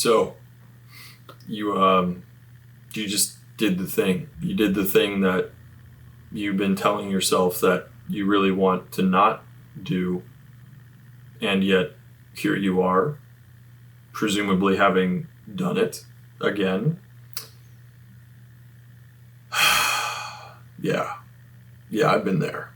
So, you just did the thing. You did the thing that you've been telling yourself that you really want to not do, and yet here you are, presumably having done it again. Yeah, I've been there.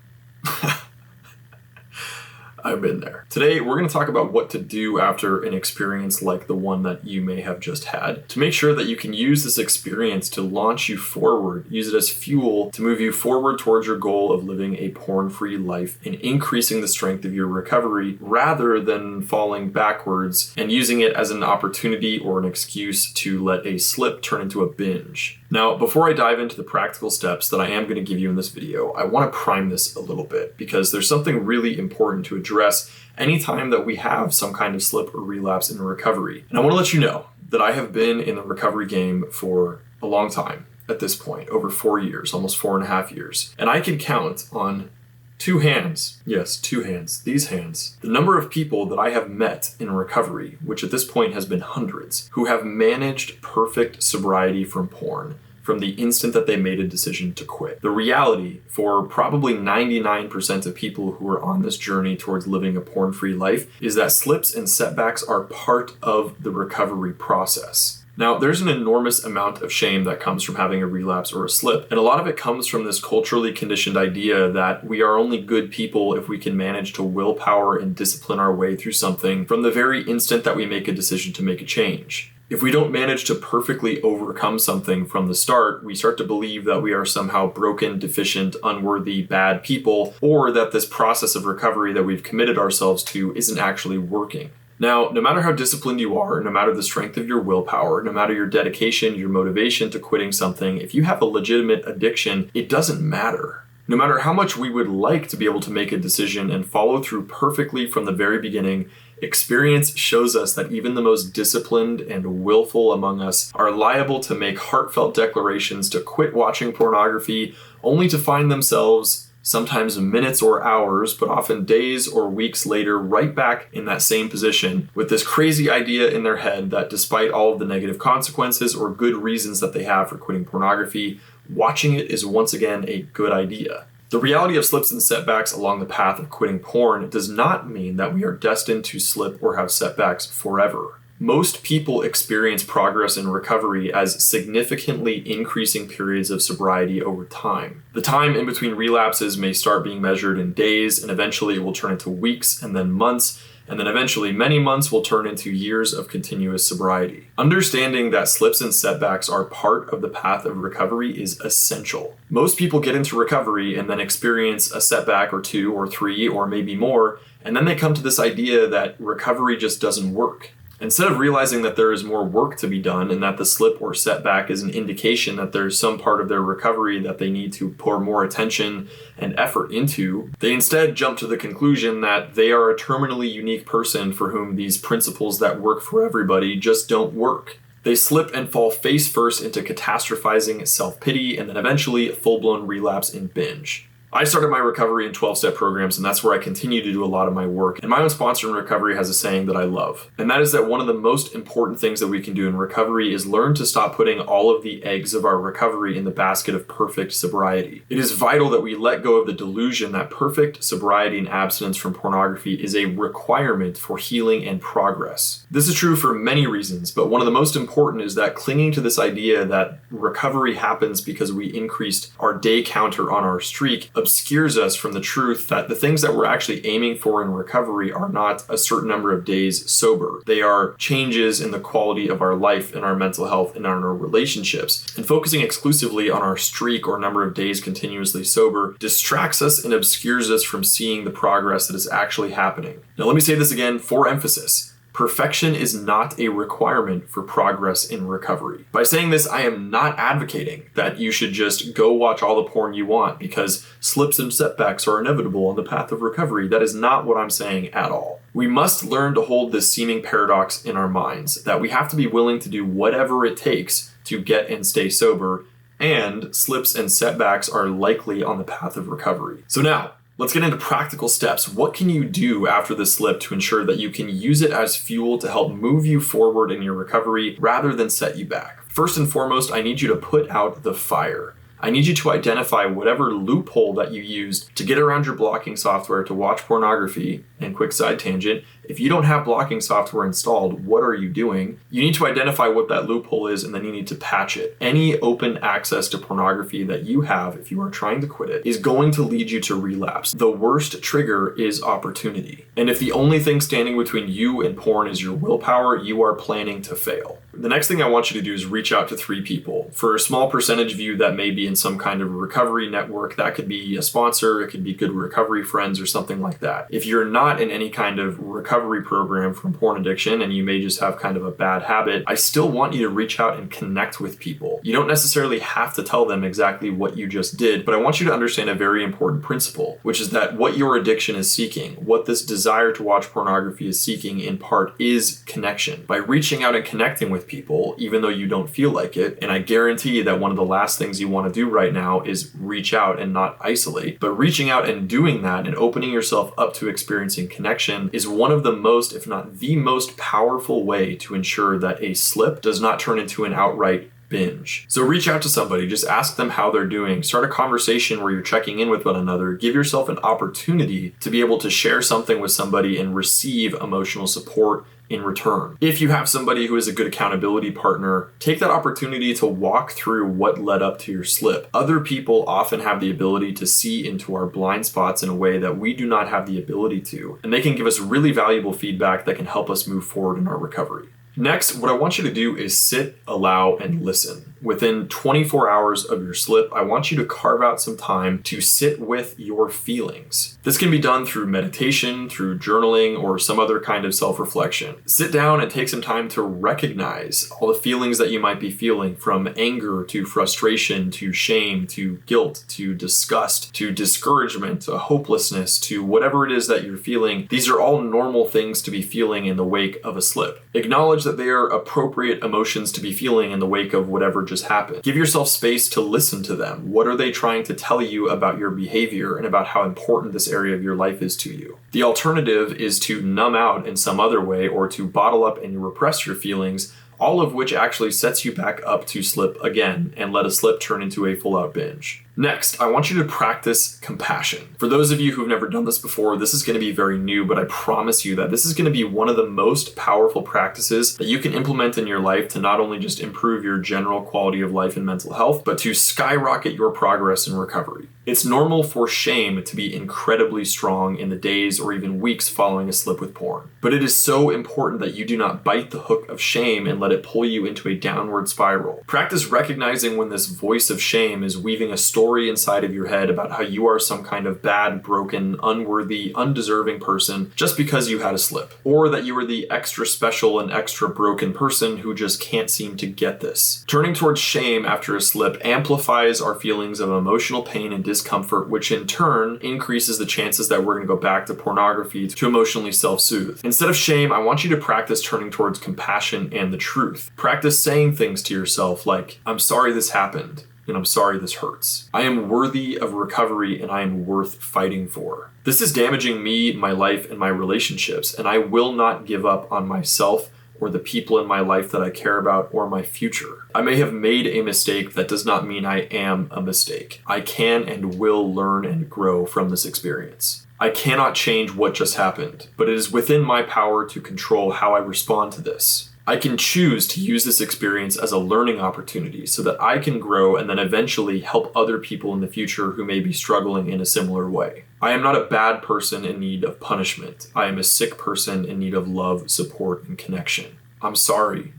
I've been there. Today, we're going to talk about what to do after an experience like the one that you may have just had, to make sure that you can use this experience to launch you forward, use it as fuel to move you forward towards your goal of living a porn-free life and increasing the strength of your recovery rather than falling backwards and using it as an opportunity or an excuse to let a slip turn into a binge. Now, before I dive into the practical steps that I am going to give you in this video, I want to prime this a little bit because there's something really important to address anytime that we have some kind of slip or relapse in recovery. And I want to let you know that I have been in the recovery game for a long time at this point, over 4 years, almost 4.5 years. And I can count on 2 hands, yes, 2 hands, these hands, the number of people that I have met in recovery, which at this point has been hundreds, who have managed perfect sobriety from porn from the instant that they made a decision to quit. The reality for probably 99% of people who are on this journey towards living a porn-free life is that slips and setbacks are part of the recovery process. Now, there's an enormous amount of shame that comes from having a relapse or a slip, and a lot of it comes from this culturally conditioned idea that we are only good people if we can manage to willpower and discipline our way through something from the very instant that we make a decision to make a change. If we don't manage to perfectly overcome something from the start, we start to believe that we are somehow broken, deficient, unworthy, bad people, or that this process of recovery that we've committed ourselves to isn't actually working. Now, no matter how disciplined you are, no matter the strength of your willpower, no matter your dedication, your motivation to quitting something, if you have a legitimate addiction, it doesn't matter. No matter how much we would like to be able to make a decision and follow through perfectly from the very beginning, experience shows us that even the most disciplined and willful among us are liable to make heartfelt declarations to quit watching pornography, only to find themselves sometimes minutes or hours, but often days or weeks later, right back in that same position with this crazy idea in their head that despite all of the negative consequences or good reasons that they have for quitting pornography, watching it is once again a good idea. The reality of slips and setbacks along the path of quitting porn does not mean that we are destined to slip or have setbacks forever. Most people experience progress in recovery as significantly increasing periods of sobriety over time. The time in between relapses may start being measured in days, and eventually it will turn into weeks and then months, and then eventually many months will turn into years of continuous sobriety. Understanding that slips and setbacks are part of the path of recovery is essential. Most people get into recovery and then experience a setback or 2 or 3 or maybe more, and then they come to this idea that recovery just doesn't work. Instead of realizing that there is more work to be done and that the slip or setback is an indication that there's some part of their recovery that they need to pour more attention and effort into, they instead jump to the conclusion that they are a terminally unique person for whom these principles that work for everybody just don't work. They slip and fall face first into catastrophizing self-pity and then eventually a full-blown relapse in binge. I started my recovery in 12-step programs, and that's where I continue to do a lot of my work. And my own sponsor in recovery has a saying that I love, and that is that one of the most important things that we can do in recovery is learn to stop putting all of the eggs of our recovery in the basket of perfect sobriety. It is vital that we let go of the delusion that perfect sobriety and abstinence from pornography is a requirement for healing and progress. This is true for many reasons, but one of the most important is that clinging to this idea that recovery happens because we increased our day counter on our streak obscures us from the truth that the things that we're actually aiming for in recovery are not a certain number of days sober. They are changes in the quality of our life and our mental health and on our relationships. And focusing exclusively on our streak or number of days continuously sober distracts us and obscures us from seeing the progress that is actually happening. Now, let me say this again for emphasis. Perfection is not a requirement for progress in recovery. By saying this, I am not advocating that you should just go watch all the porn you want because slips and setbacks are inevitable on the path of recovery. That is not what I'm saying at all. We must learn to hold this seeming paradox in our minds, that we have to be willing to do whatever it takes to get and stay sober, and slips and setbacks are likely on the path of recovery. So now, Let's get into practical steps. What can you do after the slip to ensure that you can use it as fuel to help move you forward in your recovery rather than set you back? First and foremost, I need you to put out the fire. I need you to identify whatever loophole that you used to get around your blocking software to watch pornography. And quick side tangent, if you don't have blocking software installed, what are you doing? You need to identify what that loophole is, and then you need to patch it. Any open access to pornography that you have, if you are trying to quit it, is going to lead you to relapse. The worst trigger is opportunity. And if the only thing standing between you and porn is your willpower, you are planning to fail. The next thing I want you to do is reach out to 3 people. For a small percentage of you that may be in some kind of recovery network, that could be a sponsor, it could be good recovery friends or something like that. If you're not in any kind of recovery program from porn addiction and you may just have kind of a bad habit, I still want you to reach out and connect with people. You don't necessarily have to tell them exactly what you just did, but I want you to understand a very important principle, which is that what your addiction is seeking, what this desire to watch pornography is seeking in part is connection. By reaching out and connecting with people, even though you don't feel like it, and I guarantee that one of the last things you want to do right now is reach out and not isolate, but reaching out and doing that and opening yourself up to experiencing connection is one of the most, if not the most powerful way to ensure that a slip does not turn into an outright binge. So reach out to somebody, just ask them how they're doing, start a conversation where you're checking in with one another, give yourself an opportunity to be able to share something with somebody and receive emotional support in return. If you have somebody who is a good accountability partner, take that opportunity to walk through what led up to your slip. Other people often have the ability to see into our blind spots in a way that we do not have the ability to, and they can give us really valuable feedback that can help us move forward in our recovery. Next, what I want you to do is sit, allow, and listen. Within 24 hours of your slip, I want you to carve out some time to sit with your feelings. This can be done through meditation, through journaling, or some other kind of self-reflection. Sit down and take some time to recognize all the feelings that you might be feeling, from anger to frustration to shame to guilt to disgust to discouragement to hopelessness to whatever it is that you're feeling. These are all normal things to be feeling in the wake of a slip. Acknowledge that they are appropriate emotions to be feeling in the wake of whatever just happened. Give yourself space to listen to them. What are they trying to tell you about your behavior and about how important this area of your life is to you? The alternative is to numb out in some other way or to bottle up and repress your feelings, all of which actually sets you back up to slip again and let a slip turn into a full-out binge. Next, I want you to practice compassion. For those of you who've never done this before, this is going to be very new, but I promise you that this is going to be one of the most powerful practices that you can implement in your life to not only just improve your general quality of life and mental health, but to skyrocket your progress in recovery. It's normal for shame to be incredibly strong in the days or even weeks following a slip with porn. But it is so important that you do not bite the hook of shame and let it pull you into a downward spiral. Practice recognizing when this voice of shame is weaving a story inside of your head about how you are some kind of bad, broken, unworthy, undeserving person just because you had a slip, or that you are the extra special and extra broken person who just can't seem to get this. Turning towards shame after a slip amplifies our feelings of emotional pain and discomfort, which in turn increases the chances that we're going to go back to pornography to emotionally self-soothe. Instead of shame, I want you to practice turning towards compassion and the truth. Practice saying things to yourself like, "I'm sorry this happened, and I'm sorry this hurts. I am worthy of recovery and I am worth fighting for. This is damaging me, my life, and my relationships, and I will not give up on myself or the people in my life that I care about or my future. I may have made a mistake, that does not mean I am a mistake. I can and will learn and grow from this experience. I cannot change what just happened, but it is within my power to control how I respond to this. I can choose to use this experience as a learning opportunity so that I can grow and then eventually help other people in the future who may be struggling in a similar way. I am not a bad person in need of punishment. I am a sick person in need of love, support, and connection. I'm sorry.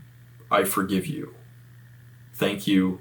I forgive you. Thank you.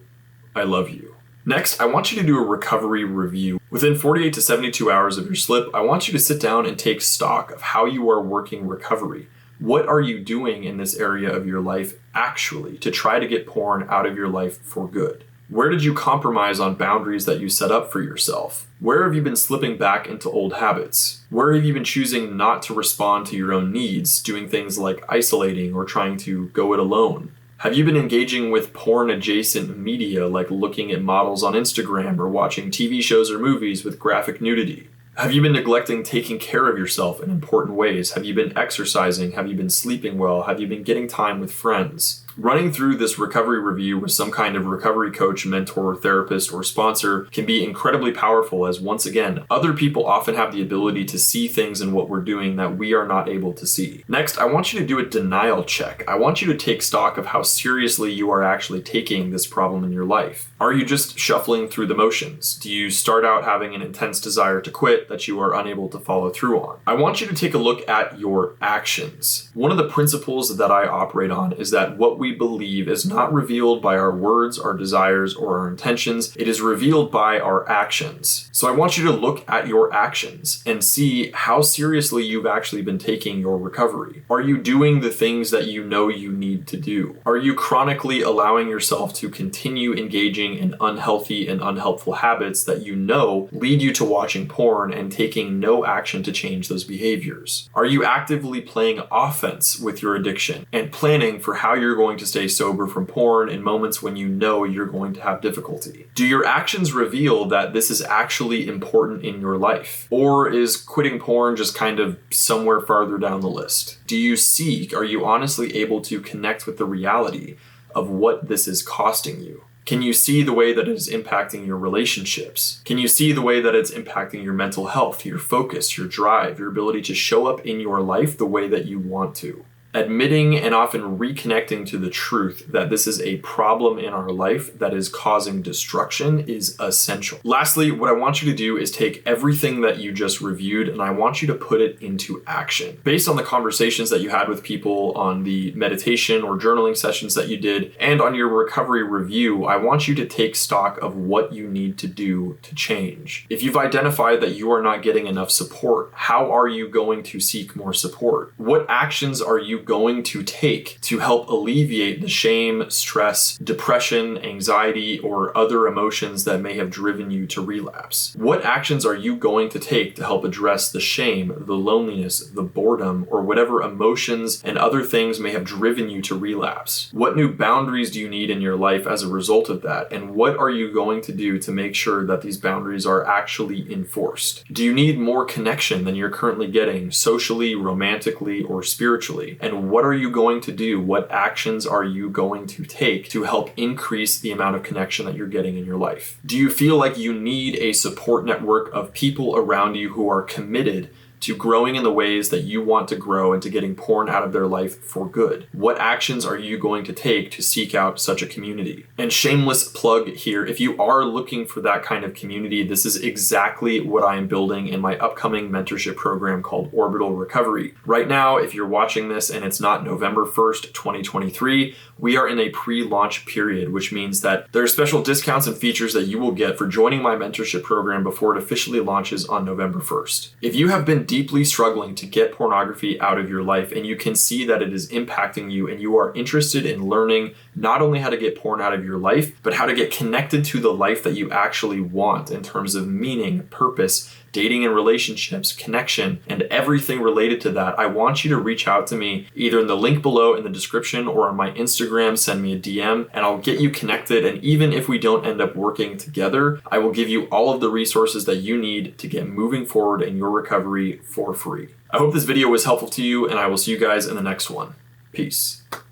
I love you." Next, I want you to do a recovery review. Within 48 to 72 hours of your slip, I want you to sit down and take stock of how you are working recovery. What are you doing in this area of your life actually to try to get porn out of your life for good? Where did you compromise on boundaries that you set up for yourself? Where have you been slipping back into old habits? Where have you been choosing not to respond to your own needs, doing things like isolating or trying to go it alone? Have you been engaging with porn-adjacent media like looking at models on Instagram or watching TV shows or movies with graphic nudity? Have you been neglecting taking care of yourself in important ways? Have you been exercising? Have you been sleeping well? Have you been getting time with friends? Running through this recovery review with some kind of recovery coach, mentor, therapist, or sponsor can be incredibly powerful, as once again, other people often have the ability to see things in what we're doing that we are not able to see. Next, I want you to do a denial check. I want you to take stock of how seriously you are actually taking this problem in your life. Are you just shuffling through the motions? Do you start out having an intense desire to quit that you are unable to follow through on? I want you to take a look at your actions. One of the principles that I operate on is that what we believe is not revealed by our words, our desires, or our intentions. It is revealed by our actions. So I want you to look at your actions and see how seriously you've actually been taking your recovery. Are you doing the things that you know you need to do? Are you chronically allowing yourself to continue engaging in unhealthy and unhelpful habits that you know lead you to watching porn and taking no action to change those behaviors? Are you actively playing offense with your addiction and planning for how you're going to stay sober from porn in moments when you know you're going to have difficulty? Do your actions reveal that this is actually important in your life? Or is quitting porn just kind of somewhere farther down the list? Are you honestly able to connect with the reality of what this is costing you? Can you see the way that it is impacting your relationships? Can you see the way that it's impacting your mental health, your focus, your drive, your ability to show up in your life the way that you want to? Admitting and often reconnecting to the truth that this is a problem in our life that is causing destruction is essential. Lastly, what I want you to do is take everything that you just reviewed and I want you to put it into action. Based on the conversations that you had with people, on the meditation or journaling sessions that you did, and on your recovery review, I want you to take stock of what you need to do to change. If you've identified that you are not getting enough support, how are you going to seek more support? What actions are you going to take to help alleviate the shame, stress, depression, anxiety, or other emotions that may have driven you to relapse? What actions are you going to take to help address the shame, the loneliness, the boredom, or whatever emotions and other things may have driven you to relapse? What new boundaries do you need in your life as a result of that? And what are you going to do to make sure that these boundaries are actually enforced? Do you need more connection than you're currently getting socially, romantically, or spiritually? And what are you going to do? What actions are you going to take to help increase the amount of connection that you're getting in your life? Do you feel like you need a support network of people around you who are committed to growing in the ways that you want to grow and to getting porn out of their life for good? What actions are you going to take to seek out such a community? And shameless plug here, if you are looking for that kind of community, this is exactly what I am building in my upcoming mentorship program called Orbital Recovery. Right now, if you're watching this and it's not November 1st, 2023, we are in a pre-launch period, which means that there are special discounts and features that you will get for joining my mentorship program before it officially launches on November 1st. If you have been deeply struggling to get pornography out of your life and you can see that it is impacting you and you are interested in learning not only how to get porn out of your life, but how to get connected to the life that you actually want in terms of meaning, purpose, dating and relationships, connection, and everything related to that, I want you to reach out to me either in the link below in the description or on my Instagram, send me a DM, and I'll get you connected. And even if we don't end up working together, I will give you all of the resources that you need to get moving forward in your recovery for free. I hope this video was helpful to you, and I will see you guys in the next one. Peace.